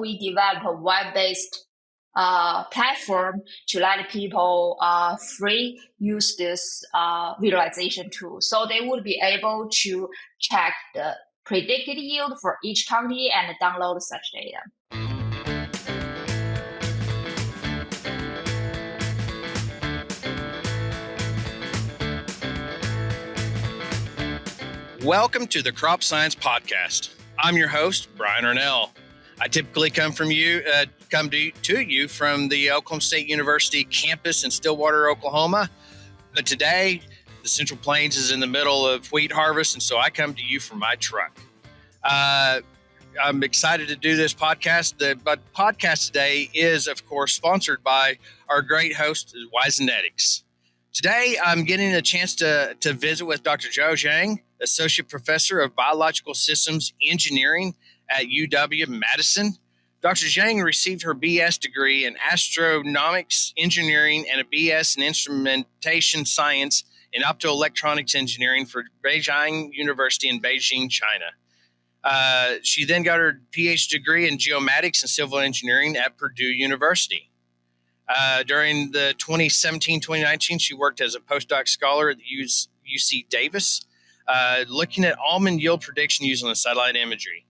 we develop a web-based platform to let people free use this visualization tool. So they would be able to check the predicted yield for each county and download such data. Welcome to the Crop Science Podcast. I'm your host, Brian Arnell. I typically come to you from the Oklahoma State University campus in Stillwater, Oklahoma. But today, the Central Plains is in the middle of wheat harvest, and so I come to you from my truck. I'm excited to do this podcast. The podcast today is, of course, sponsored by our great host, Wyzenetics. Today, I'm getting a chance to visit with Dr. Zhou Zhang, Associate Professor of Biological Systems Engineering at UW-Madison. Dr. Zhang received her BS degree in Astronomics Engineering and a BS in Instrumentation Science in Optoelectronics Engineering from Beijing University in Beijing, China. She then got her PhD degree in Geomatics and Civil Engineering at Purdue University. During the 2017-2019, she worked as a postdoc scholar at the UC Davis, looking at almond yield prediction using the satellite imagery.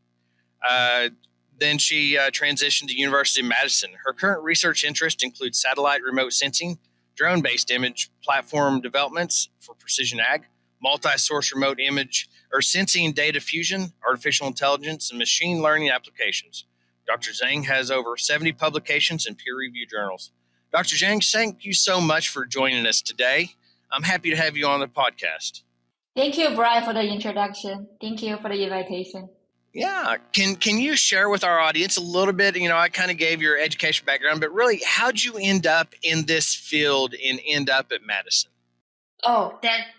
Then she transitioned to University of Madison. Her current research interests include satellite remote sensing, drone-based image platform developments for precision ag, multi-source remote image or sensing data fusion, artificial intelligence, and machine learning applications. Dr. Zhang has over 70 publications in peer-reviewed journals. Dr. Zhang, thank you so much for joining us today. I'm happy to have you on the podcast. Thank you, Brian, for the introduction. Thank you for the invitation. Yeah. Can you share with our audience a little bit, I kind of gave your education background, but really, how'd you end up in this field and end up at Madison?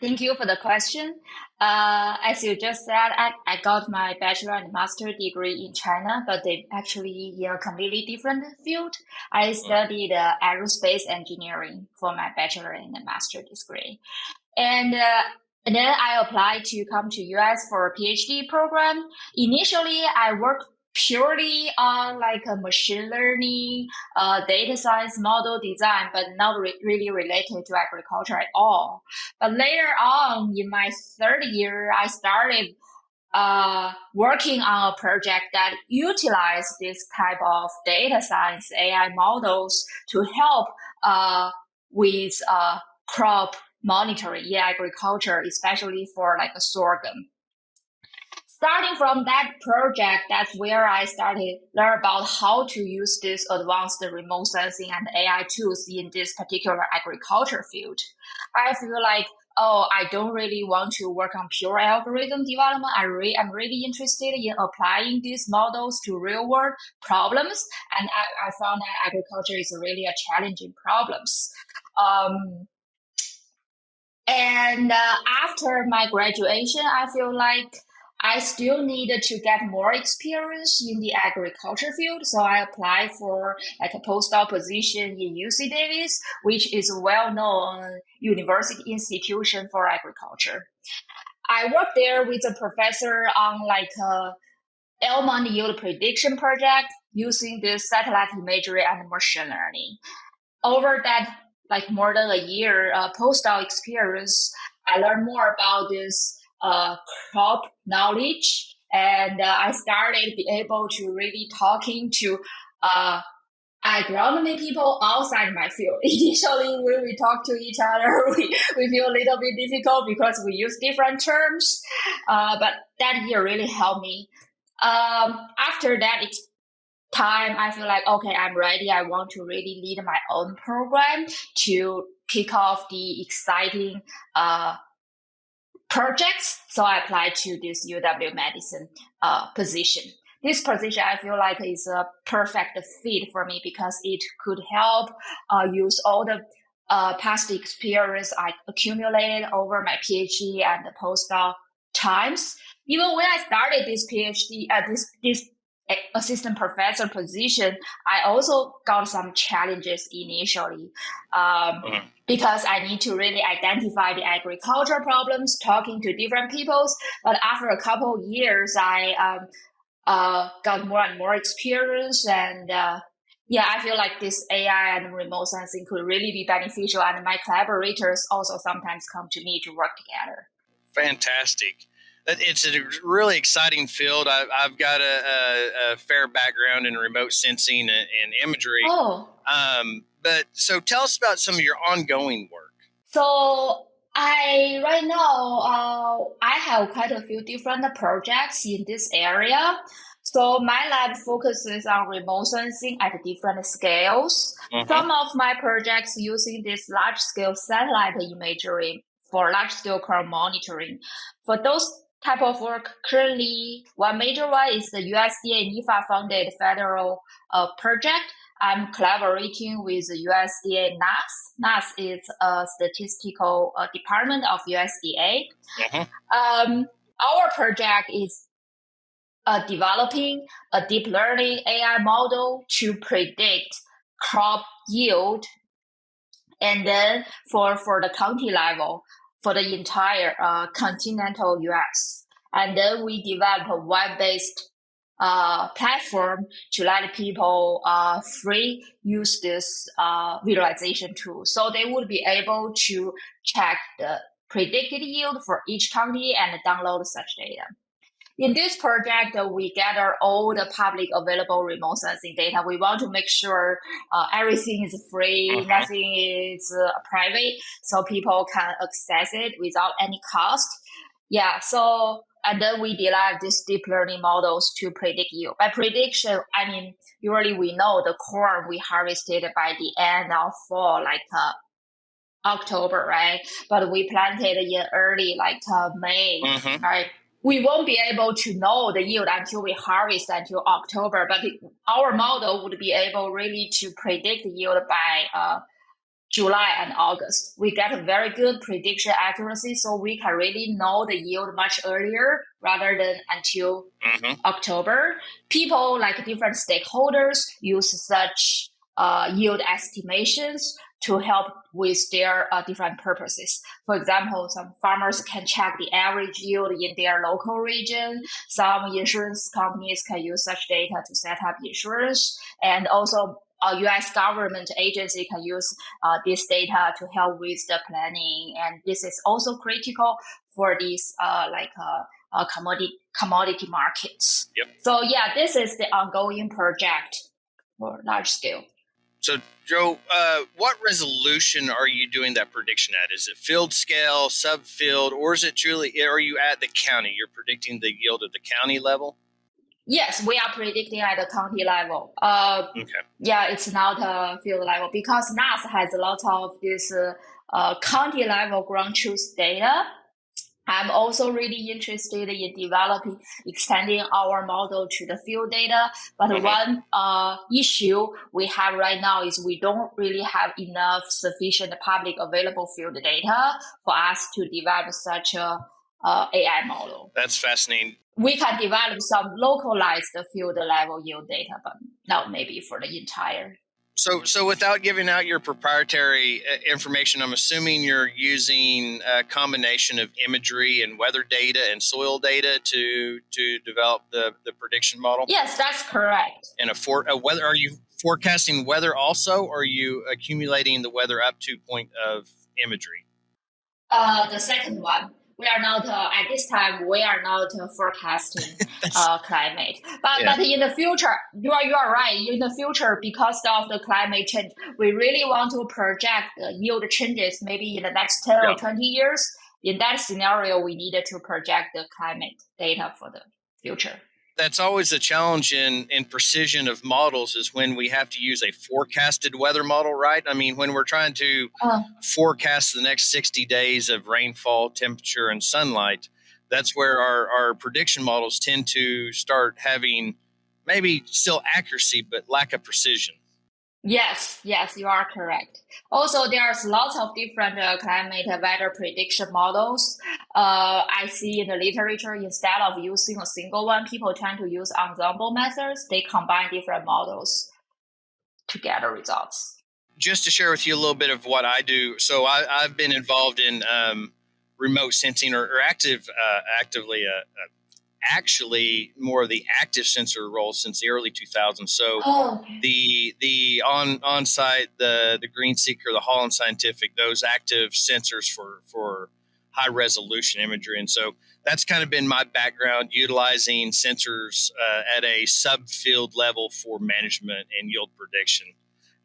Thank you for the question. As you just said, I got my bachelor and master degree in China, but they actually in a completely different field. I studied aerospace engineering for my bachelor and master degree. And then I applied to come to US for a PhD program. Initially, I worked purely on like a machine learning, data science model design, but not really related to agriculture at all. But later on in my third year, I started working on a project that utilized this type of data science AI models to help with crop monitoring in agriculture, especially for like a sorghum. Starting from that project, that's where I started learn about how to use this advanced remote sensing and AI tools in this particular agriculture field. I feel like, I don't really want to work on pure algorithm development. I'm really interested in applying these models to real world problems. And I found that agriculture is really a challenging problems. And after my graduation, I feel like I still needed to get more experience in the agriculture field. So I applied for like a postdoc position in UC Davis, which is a well-known university institution for agriculture. I worked there with a professor on like a almond yield prediction project using this satellite imagery and machine learning. Over that like more than a year postdoc experience, I learned more about this crop knowledge, and I started to be able to really talking to agronomy people outside my field. Initially, when we talk to each other, we feel a little bit difficult because we use different terms, but that year really helped me. After that time, I feel like, okay, I'm ready. I want to really lead my own program to kick off the exciting projects. So I applied to this UW-Madison position. This position, I feel like is a perfect fit for me because it could help use all the past experience I accumulated over my PhD and the postdoc times. Even when I started this PhD, this assistant professor position, I also got some challenges initially because I need to really identify the agricultural problems, talking to different peoples. But after a couple of years, I got more and more experience. And yeah, I feel like this AI and remote sensing could really be beneficial. And my collaborators also sometimes come to me to work together. Fantastic. It's a really exciting field. I've got a fair background in remote sensing and imagery. Oh, But so tell us about some of your ongoing work. so I right now I have quite a few different projects in this area. So my lab focuses on remote sensing at different scales. Mm-hmm. Some of my projects using this large scale satellite imagery for large scale crowd monitoring. For those type of work, currently one major one is the USDA NIFA funded federal project. I'm collaborating with the USDA NAS. NAS is a statistical department of USDA. Mm-hmm. Our project is developing a deep learning AI model to predict crop yield, and then for the county level, for the entire continental US. And then we develop a web-based platform to let people free use this visualization tool. So they would be able to check the predicted yield for each county and download such data. In this project, we gather all the public available remote sensing data. We want to make sure everything is free, Mm-hmm. nothing is private, so people can access it without any cost. Yeah, so and then we develop these deep learning models to predict yield. By prediction, I mean usually we know the corn we harvested by the end of fall, like October, right? But we planted in early, like May, Mm-hmm. right? We won't be able to know the yield until we harvest until October, but our model would be able really to predict the yield by July and August. We get a very good prediction accuracy, so we can really know the yield much earlier rather than until Mm-hmm. October. People, like different stakeholders, use such yield estimations to help with their different purposes. For example, some farmers can check the average yield in their local region. Some insurance companies can use such data to set up insurance. And also, a US government agency can use this data to help with the planning. And this is also critical for these commodity markets. Yep. So yeah, this is the ongoing project for large scale. So, Joe, what resolution are you doing that prediction at? Is it field scale, subfield, or is it truly? Are you at the county? You're predicting the yield at the county level. Yes, we are predicting at the county level. Okay. Yeah, it's not a field level because NAS has a lot of this county level ground truth data. I'm also really interested in developing, extending our model to the field data. But Mm-hmm. one issue we have right now is we don't really have enough sufficient public available field data for us to develop such a AI model. That's fascinating. We can develop some localized field level yield data, but not maybe for the entire. So without giving out your proprietary information, I'm assuming you're using a combination of imagery and weather data and soil data to develop the prediction model. Yes, that's correct. And a weather. Are you forecasting weather also, or are you accumulating the weather up to point of imagery? The second one. We are not at this time. We are not forecasting climate, but Yeah. but in the future, you are right. In the future, because of the climate change, we really want to project the yield changes. Maybe in the next 10 Yeah. or 20 years. In that scenario, we needed to project the climate data for the future. That's always a challenge in precision of models is when we have to use a forecasted weather model, right? I mean, when we're trying to forecast the next 60 days of rainfall, temperature, and sunlight, that's where our prediction models tend to start having maybe still accuracy, but lack of precision. Yes, you are correct. Also, there's lots of different climate weather prediction models. I see in the literature, instead of using a single one, people tend to use ensemble methods. They combine different models to get the results. Just to share with you a little bit of what I do. So I've been involved in remote sensing or actively actually more of the active sensor role since the early 2000s. So Oh, the on site, the Green Seeker, the Holland Scientific, those active sensors for high resolution imagery. And so that's kind of been my background, utilizing sensors at a subfield level for management and yield prediction.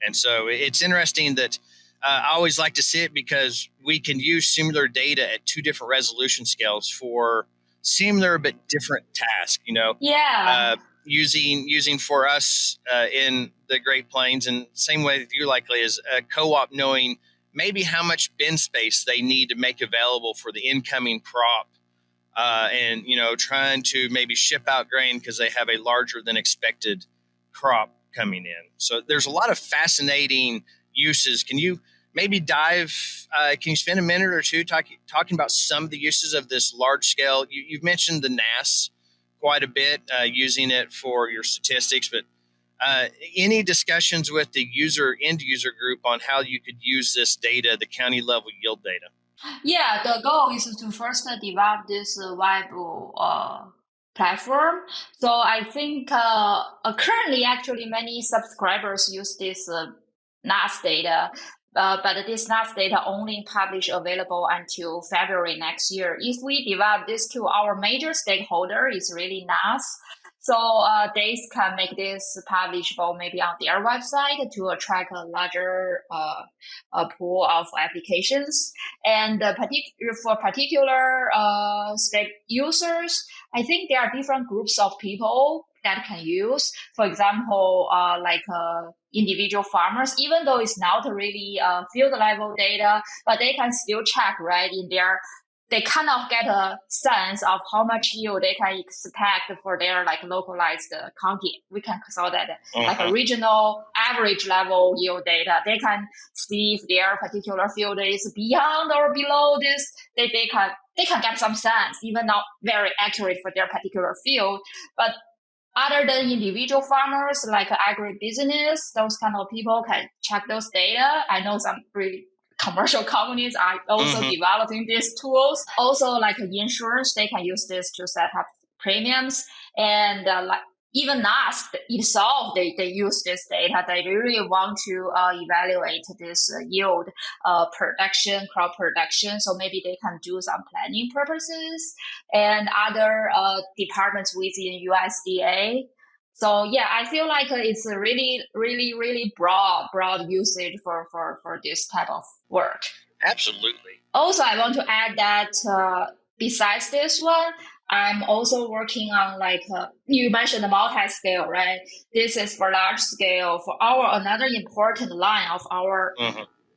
And so it's interesting that I always like to see it because we can use similar data at two different resolution scales for similar but different tasks. yeah. Using for us in the Great Plains, and same way with you likely, is a co-op knowing maybe how much bin space they need to make available for the incoming crop, and trying to maybe ship out grain because they have a larger than expected crop coming in. So there's a lot of fascinating uses. Can you maybe can you spend a minute or two talking about some of the uses of this large scale? You've mentioned the NAS quite a bit, using it for your statistics, but any discussions with the end user group on how you could use this data, the county level yield data? Yeah, the goal is to first develop this web platform. So I think currently, actually, many subscribers use this NAS data, but this NAS data only publish available until February next year. If we develop this to our major stakeholder, it's really NAS. So they can make this publishable maybe on their website to attract a larger pool of applications. And for particular state users, I think there are different groups of people that can use. For example, individual farmers, even though it's not really field level data, but they can still check, right, they kind of get a sense of how much yield they can expect for their localized county. We can call that like a regional average level yield data. They can see if their particular field is beyond or below this. They can get some sense, even not very accurate for their particular field. But other than individual farmers, like agribusiness, those kind of people can check those data. I know some really commercial companies are also developing these tools. Also, like insurance, they can use this to set up premiums. And even us itself, they use this data. They really want to evaluate this yield crop production. So maybe they can do some planning purposes, and other departments within USDA. So yeah, I feel like it's a really, really, really broad usage for this type of work. Absolutely. Also, I want to add that besides this one, I'm also working on you mentioned the multi-scale, right? This is for large scale. For another important line of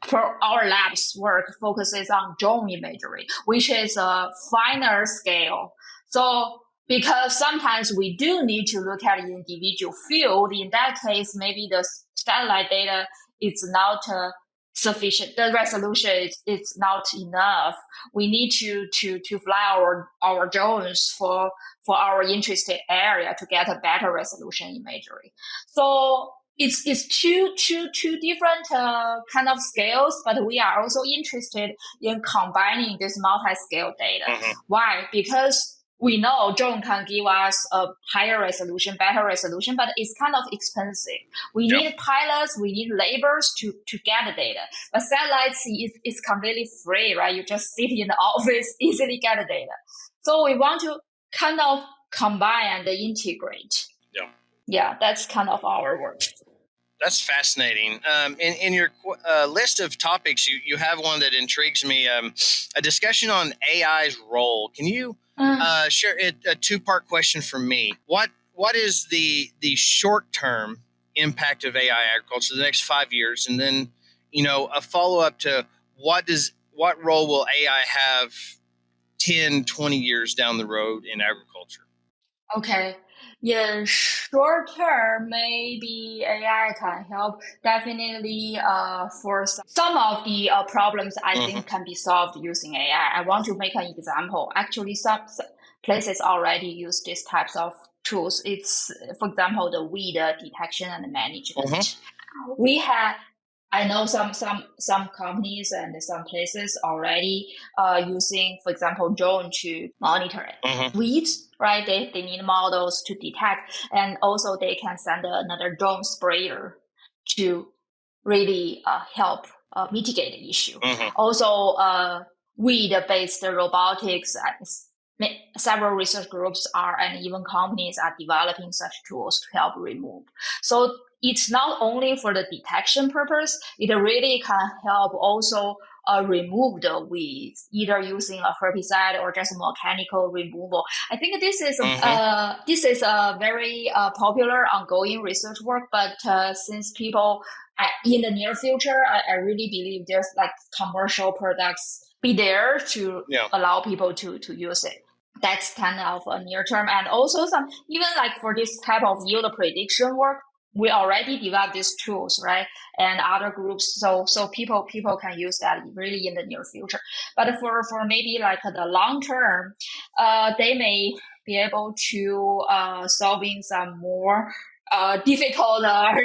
for our lab's work focuses on drone imagery, which is a finer scale. So because sometimes we do need to look at an individual field, in that case, maybe the satellite data is not sufficient. The resolution is not enough. We need to fly our drones for our interested area to get a better resolution imagery. So it's two different kind of scales, but we are also interested in combining this multi-scale data. Why? Because we know drone can give us a higher resolution, better resolution, but it's kind of expensive. We need pilots, we need laborers to get the data. But satellites is completely free, right? You just sit in the office, easily get the data. So we want to kind of combine and integrate. Yeah, that's kind of our work. That's fascinating. In your list of topics, you have one that intrigues me, a discussion on AI's role. Can you share a two-part question from me? What is the short-term impact of AI agriculture the next 5 years? And then, a follow-up to what role will AI have 10, 20 years down the road in agriculture? Okay. Yeah, short term, maybe AI can help. Definitely, for some of the problems, I think can be solved using AI. I want to make an example. Actually, some places already use these types of tools. It's, for example, the weed detection and management. We had I know some companies and some places already using, for example, drone to monitor it. Mm-hmm. Weeds, right? They need models to detect, and also they can send another drone sprayer to really help mitigate the issue. Mm-hmm. Also, weed-based robotics, several research groups are and even companies are developing such tools to help remove. So it's not only for the detection purpose, it really can help also remove the weeds, either using a herbicide or just mechanical removal. I think Mm-hmm. this is a very popular ongoing research work, but since people in the near future, I really believe there's like commercial products be there to Yeah. allow people to use it. That's kind of a near term, and also some even like for this type of yield prediction work, we already developed these tools, right? And other groups, so people can use that really in the near future. But for maybe like the long term, they may be able to solving some more difficult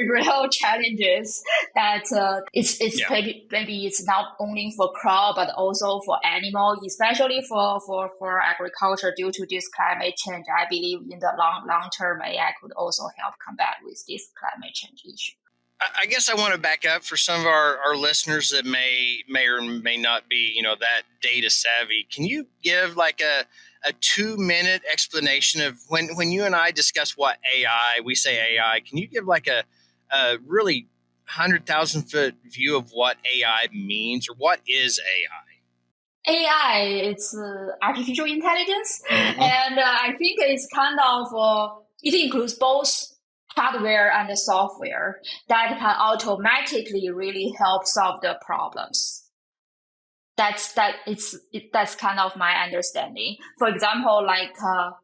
real challenges that it's Yeah. maybe it's not only for crop but also for animal, especially for agriculture due to this climate change. I believe in the long term AI could also help combat with this climate change issue. I guess I want to back up for some of our listeners that may or may not be, that data savvy. Can you give like a 2-minute explanation of when you and I discuss what AI, we say AI, can you give like a really 100,000-foot view of what AI means or what is AI? AI, it's artificial intelligence, Mm-hmm. and I think it's kind of it includes both hardware and the software that can automatically really help solve the problems. That's kind of my understanding. For example, like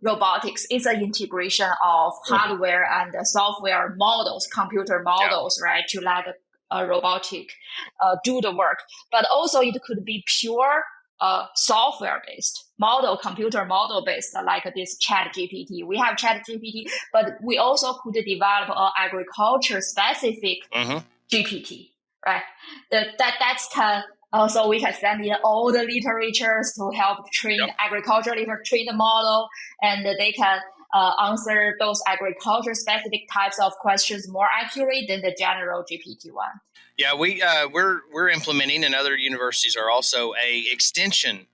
robotics is an integration of Mm-hmm. hardware and software models, computer Yeah. models, right, to let a robotic do the work. But also it could be pure software based model, computer model based, like this Chat GPT. We have Chat GPT, but we also could develop an agriculture specific Mm-hmm. GPT, right? That's kind. Also, we can send in all the literatures to help train Yep. agriculture train the model, and they can answer those agriculture specific types of questions more accurate than the general GPT one. Yeah, we're implementing, and other universities are also a extension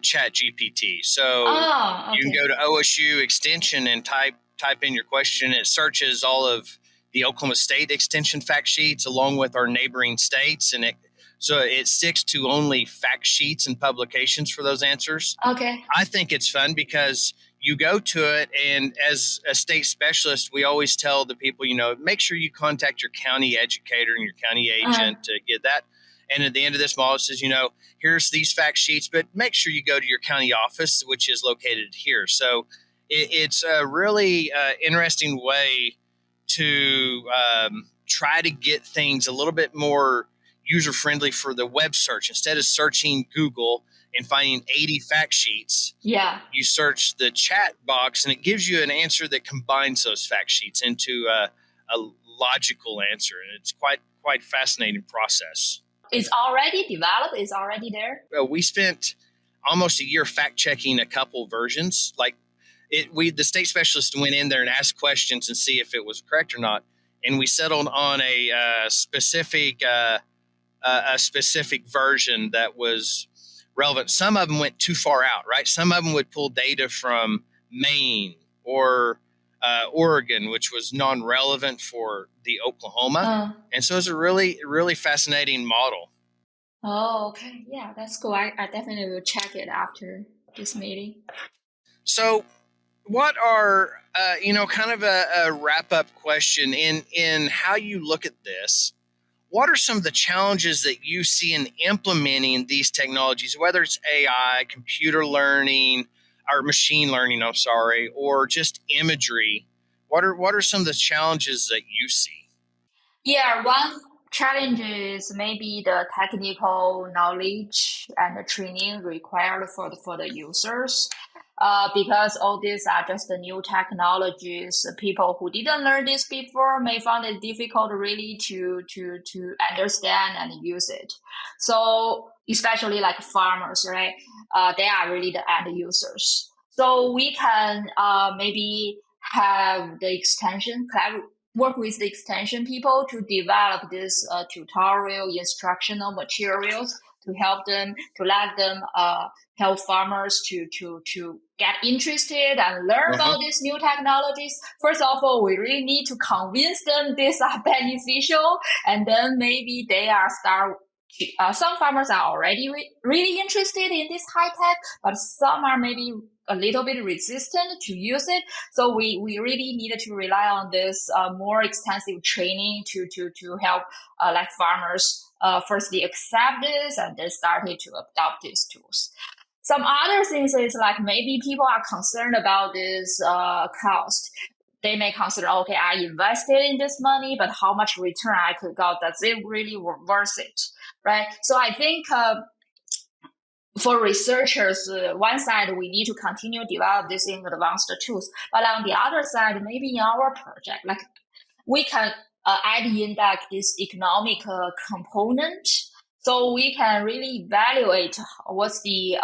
Chat GPT. So Ah, you can okay. go to OSU extension and type in your question. It searches all of the Oklahoma State extension fact sheets along with our neighboring states, and it sticks to only fact sheets and publications for those answers. Okay. I think it's fun because you go to it, and as a state specialist, we always tell the people, make sure you contact your county educator and your county Uh, agent to get that. And at the end of this model, it says, here's these fact sheets, but make sure you go to your county office, which is located here. So it's a really interesting way to try to get things a little bit more user friendly for the web search. Instead of searching Google and finding 80 fact sheets, yeah. you search the chat box and it gives you an answer that combines those fact sheets into a logical answer. And it's quite fascinating process. It's already developed. It's already there. We spent almost a year fact checking a couple versions. Like the state specialist went in there and asked questions and see if it was correct or not. And we settled on a specific version that was relevant. Some of them went too far out, right? Some of them would pull data from Maine or Oregon, which was non-relevant for the Oklahoma. And so it's a really, really fascinating model. Oh, okay. Yeah, that's cool. I definitely will check it after this meeting. So what are, kind of a wrap-up question in how you look at this? What are some of the challenges that you see in implementing these technologies, whether it's AI, computer learning, or machine learning, I'm sorry, or just imagery? What are some of the challenges that you see? Yeah, one challenge is maybe the technical knowledge and the training required for the users. because all these are just the new technologies. People who didn't learn this before may find it difficult really to understand and use it. So especially like farmers, right? They are really the end users. So we can maybe have the extension work with the extension people to develop this tutorial instructional materials to help them to let them help farmers to get interested and learn Mm-hmm. about these new technologies. First of all, we really need to convince them these are beneficial, and then maybe they are start. Some farmers are already really interested in this high tech, but some are maybe a little bit resistant to use it. So we really needed to rely on this more extensive training to help like farmers firstly accept this and then started to adopt these tools. Some other things is like maybe people are concerned about this cost. They may consider, okay, I invested in this money, but how much return I could get? Does it really worth it? Right. So I think for researchers, one side we need to continue to develop these advanced tools, but on the other side, maybe in our project, like we can add in like this economic component, so we can really evaluate what's the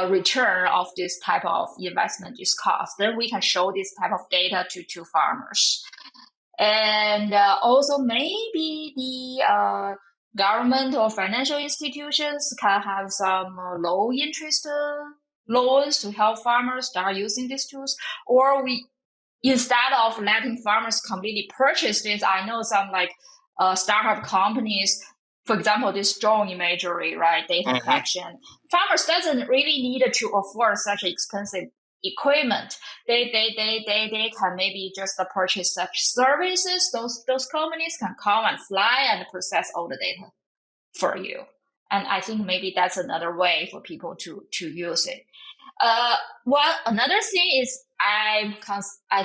return of this type of investment is cost. Then we can show this type of data to farmers. And also maybe the government or financial institutions can have some low interest loans to help farmers start using these tools. Or we, instead of letting farmers completely purchase this, I know some like startup companies, for example, this drone imagery, right, data Mm-hmm. collection. Farmers doesn't really need to afford such expensive equipment. They can maybe just purchase such services. Those companies can come and fly and process all the data for you. And I think maybe that's another way for people to use it. Well, another thing is I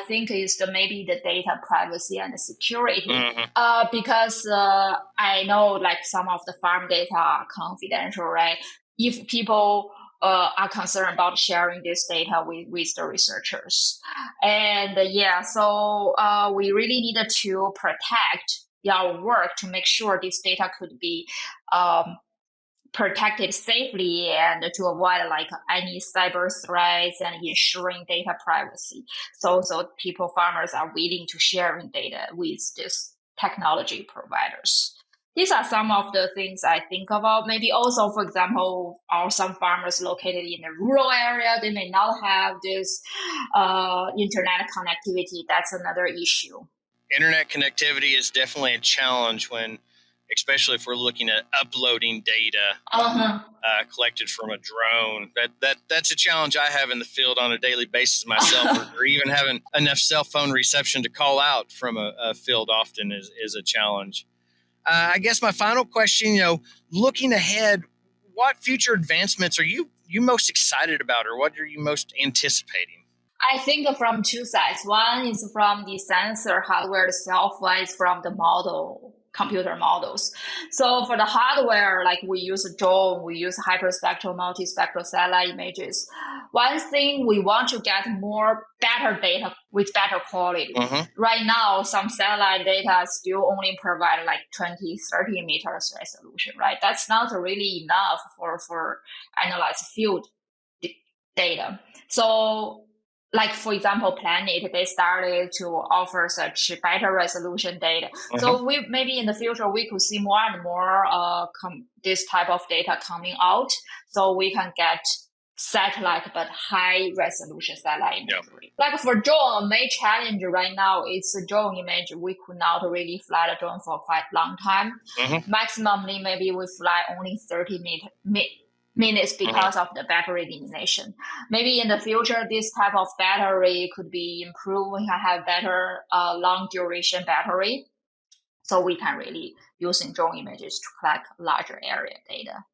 think is maybe the data privacy and the security. Mm-hmm. Because I know like some of the farm data are confidential, right? If people are concerned about sharing this data with the researchers, and yeah, so we really needed to protect our work to make sure this data could be protected safely and to avoid like any cyber threats and ensuring data privacy. So people, farmers are willing to sharing data with these technology providers. These are some of the things I think about. Maybe also, for example, are some farmers located in a rural area, they may not have this internet connectivity. That's another issue. Internet connectivity is definitely a challenge when, especially if we're looking at uploading data collected from a drone. That's a challenge I have in the field on a daily basis myself, or even having enough cell phone reception to call out from a field often is a challenge. I guess my final question, looking ahead, what future advancements are you most excited about, or what are you most anticipating? I think from two sides. One is from the sensor hardware itself, one is from the computer models. So for the hardware, like we use drone, we use hyperspectral, multispectral satellite images. One thing we want to get better data with better quality. Mm-hmm. Right now, some satellite data still only provide like 20, 30 meters resolution, right? That's not really enough for analyze field data. So like for example, Planet, they started to offer such better resolution data. Mm-hmm. So we maybe in the future we could see more and more this type of data coming out, so we can get satellite but high resolution satellite imagery. Yep. Like for drone, main challenge right now is a drone image. We could not really fly the drone for quite a long time. Mm-hmm. Maximally, maybe we fly only 30 minutes because of the battery elimination. Maybe in the future, this type of battery could be improved. We can have better long duration battery. So we can really using drone images to collect larger area data.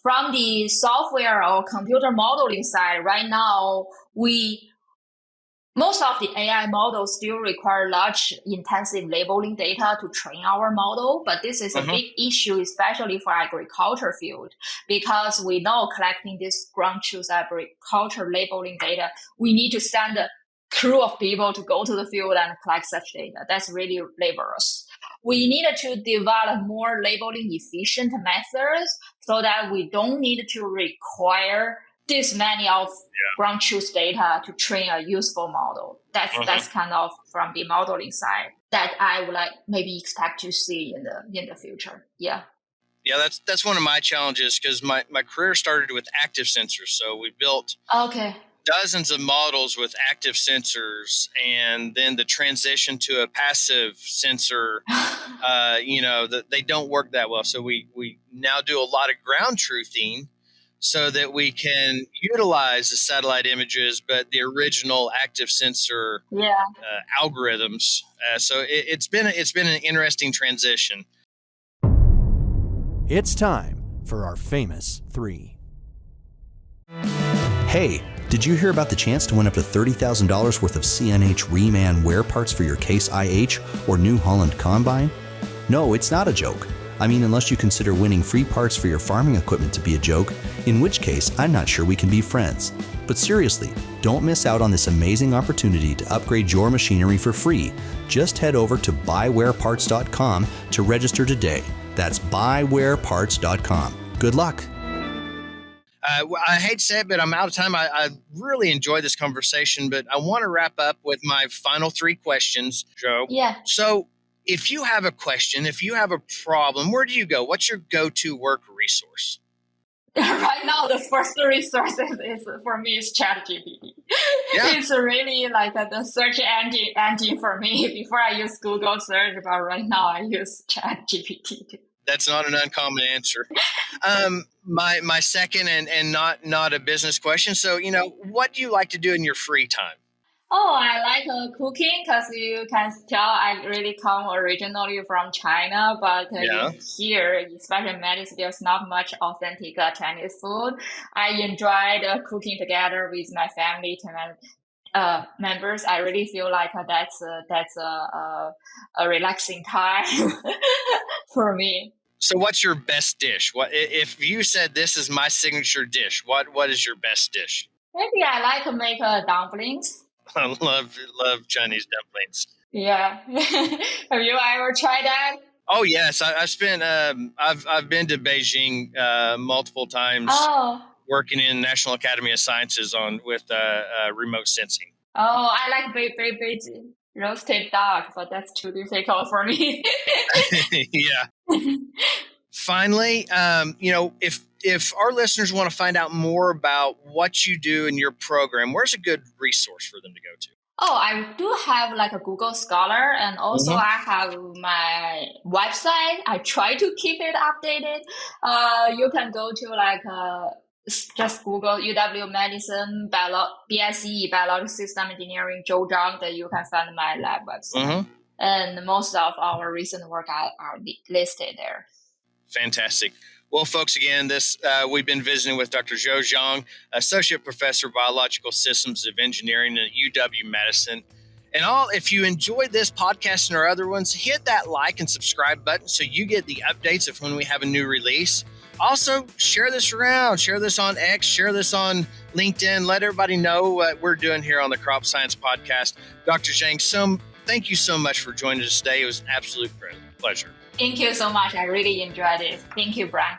From the software or computer modeling side, right now, we Most of the AI models still require large intensive labeling data to train our model, but this is a big issue, especially for agriculture field, because we know collecting this ground truth agriculture labeling data, we need to send a crew of people to go to the field and collect such data. That's really laborious. We needed to develop more labeling efficient methods so that we don't need to require this many of ground truth data to train a useful model. That's kind of from the modeling side that I would like maybe expect to see in the future. Yeah. Yeah, that's one of my challenges because my career started with active sensors. So we built dozens of models with active sensors, and then the transition to a passive sensor, they don't work that well. So we now do a lot of ground truthing so that we can utilize the satellite images, but the original active sensor algorithms. So it's been an interesting transition. It's time for our famous three. Hey, did you hear about the chance to win up to $30,000 worth of CNH Reman wear parts for your Case IH or New Holland Combine? No, it's not a joke. I mean, unless you consider winning free parts for your farming equipment to be a joke, in which case, I'm not sure we can be friends. But seriously, don't miss out on this amazing opportunity to upgrade your machinery for free. Just head over to buywearparts.com to register today. That's buywearparts.com. Good luck. I hate to say it, but I'm out of time. I really enjoyed this conversation, but I want to wrap up with my final three questions, Zhou. Yeah. So if you have a question, if you have a problem, where do you go? What's your go-to work resource? Right now, the first resource for me is ChatGPT. Yeah. It's really like the search engine for me. Before I use Google search, but right now I use ChatGPT too. That's not an uncommon answer. My second and not a business question. So, what do you like to do in your free time? Oh, I like cooking because you can tell I really come originally from China, but here, especially in Madison, there's not much authentic Chinese food. I enjoyed cooking together with my family members. I really feel like that's a relaxing time for me. So what's your best dish? What if you said this is my signature dish? What is your best dish? Maybe I like to make dumplings. I love Chinese dumplings. Yeah. Have you ever tried that? Oh yes, I've spent. I've been to Beijing multiple times. Working in National Academy of Sciences with remote sensing. Oh, I like Beijing roasted duck, but that's too difficult for me. Yeah. Finally, if our listeners want to find out more about what you do in your program, where's a good resource for them to go to? Oh, I do have like a Google Scholar, and also I have my website. I try to keep it updated. You can go to just Google UW-Madison BSE Biological System Engineering Zhou Zhang, that you can find my lab website. And most of our recent work are listed there. Fantastic. Well, folks, again, we've been visiting with Dr. Zhou Zhang, Associate Professor of Biological Systems of Engineering at UW-Madison. And if you enjoyed this podcast and our other ones, hit that like and subscribe button so you get the updates of when we have a new release. Also, share this around. Share this on X. Share this on LinkedIn. Let everybody know what we're doing here on the Crop Science Podcast. Dr. Zhang, thank you so much for joining us today. It was an absolute pleasure. Thank you so much. I really enjoyed it. Thank you, Brian.